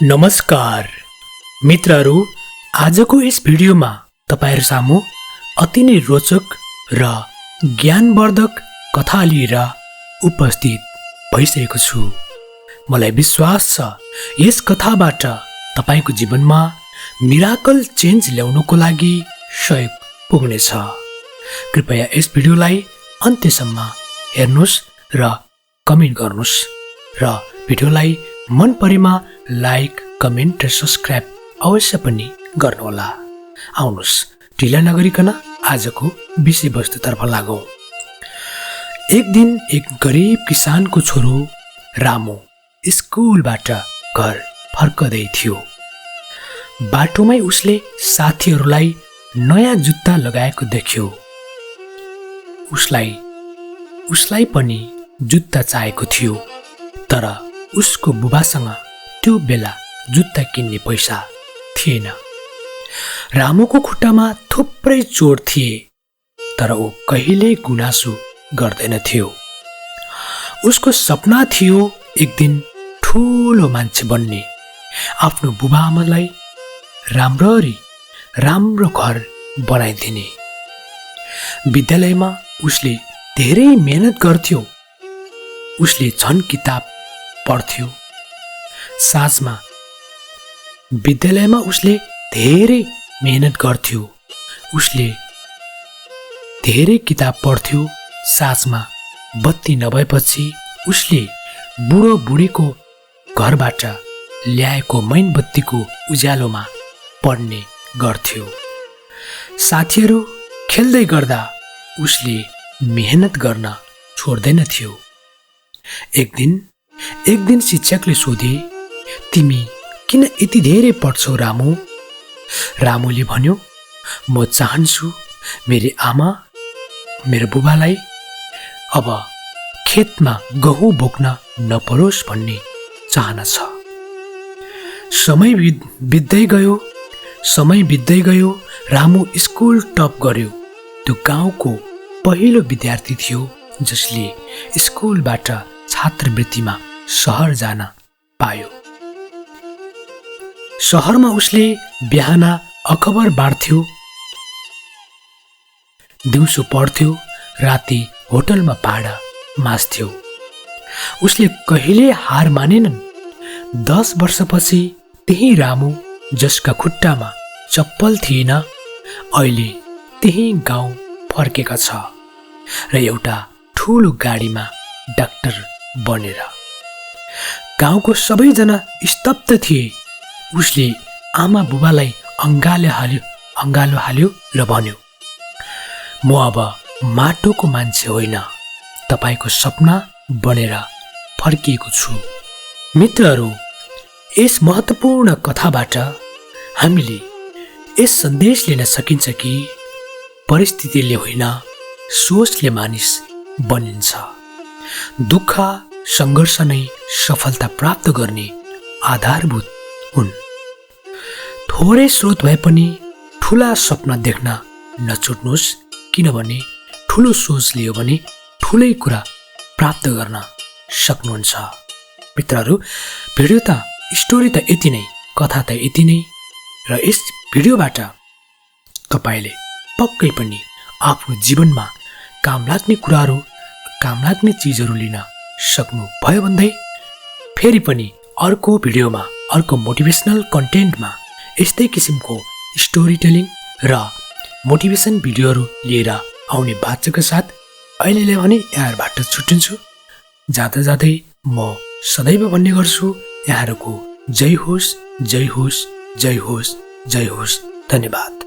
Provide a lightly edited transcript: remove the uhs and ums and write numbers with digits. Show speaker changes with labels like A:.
A: नमस्कार मित्रहरू, आजको यस भिडियोमा तपाईहरु सामु अति नै रोचक र ज्ञानवर्धक कथा लिएर उपस्थित भइसकेको छु। मलाई विश्वास छ यस कथाबाट तपाईको जीवनमा मिराकल चेन्ज ल्याउनको लागि सहयोग पुग्नेछ। कृपया यस भिडियोलाई अन्त्यसम्म हेर्नुस् र कमेन्ट गर्नुस् र भिडियोलाई मन परेमा लाइक, कमेन्ट र सब्स्क्राइब अवश्य पनि गर्नुहोला। आउनुस् ढिला नगरिकन आजको विषयवस्तुतर्फ लागौं। एक दिन एक गरिब किसानको छोरो रामु स्कुलबाट घर फर्कदै थियो। बाटोमै उसले साथीहरूलाई नयाँ जुत्ता लगाएको देख्यो। उसलाई पनि जुत्ता चाहिएको थियो, तर उसको बुबासँग त्यो बेला जुत्ता किन्ने पैसा थिएन। रामुको खुट्टामा थुप्रै चोट थिए, तर ऊ कहिल्यै गुनासो गर्दैन थियो। उसको सपना थियो एक दिन ठुलो मान्छे बन्ने, आफ्नो बुबाआमालाई राम्रो घर बनाइदिने। विद्यालयमा उसले धेरै मेहनत गर्थ्यो। उसले झन् किताब पढ्थ्यो। साँझमा विद्यालयमा उसले धेरै मेहनत गर्थ्यो। उसले धेरै किताब पढ्थ्यो। साँझमा बत्ती नभएपछि उसले बुढो बुढीको घरबाट ल्याएको मैनबत्तीको उज्यालोमा पढ्ने गर्थ्यो। साथीहरू खेल्दै गर्दा उसले मेहनत गर्न छोड्दैन थियो। एक दिन शिक्षकले सोधे, तिमी किन यति धेरै पढ्छौ रामु? रामुले भन्यो, म चाहन्छु मेरो आमा मेरो बुबालाई अब खेतमा गहुँ बोक्न नपरोस् भन्ने चाहना छ। समय बित्दै गयो। रामु स्कुल टप गर्यो। त्यो गाउँको पहिलो विद्यार्थी थियो जसले स्कुलबाट छात्रवृत्तिमा सहर जान पायो। सहरमा उसले बिहान अखबार बाँड्थ्यो, दिउँसो पढ्थ्यो, राति होटलमा भाडा माझ्थ्यो। उसले कहिले हार मानेनन्। 10 वर्षपछि त्यही रामु जसका खुट्टामा चप्पल थिएन, अहिले त्यही गाउँ फर्केका छ र एउटा ठुलो गाडीमा डाक्टर बनेर। गाउँको सबैजना स्तब्ध थिए। उसले आमा बुबालाई अङ्गालो हाल्यो र भन्यो, म अब माटोको मान्छे होइन, तपाईको सपना बनेर फर्किएको छु। मित्रहरू, यस महत्त्वपूर्ण कथाबाट हामीले यस सन्देश लिन सकिन्छ कि परिस्थितिले होइन, सोचले मानिस बनिन्छ। दुःख सङ्घर्ष नै सफलता प्राप्त गर्ने आधारभूत हुन्। थोरै स्रोत भए पनि ठुला सपना देख्न नछुट्नुहोस्, किनभने ठुलो सोच लियो भने ठुलै कुरा प्राप्त गर्न सक्नुहुन्छ। मित्रहरू, भिडियो त स्टोरी त यति नै, कथा त यति नै, र यस भिडियोबाट तपाईले पक्कै पनि आफ्नो जीवनमा काम लाग्ने कुराहरू, काम लाग्ने चिजहरू लिन सक्नु भयो भन्दै फेरि पनि अर्को भिडियोमा, अर्को मोटिभेसनल कन्टेन्टमा यस्तै किसिमको स्टोरी टेलिङ र मोटिभेसन भिडियोहरू लिएर आउने बाचाका साथ अहिले भने यहाँबाट छुट्टिन्छु। जाँदै म सदैव भन्ने गर्छु, यहाँहरूको जय होस्, जय होस्, जय होस्, जय होस्। धन्यवाद।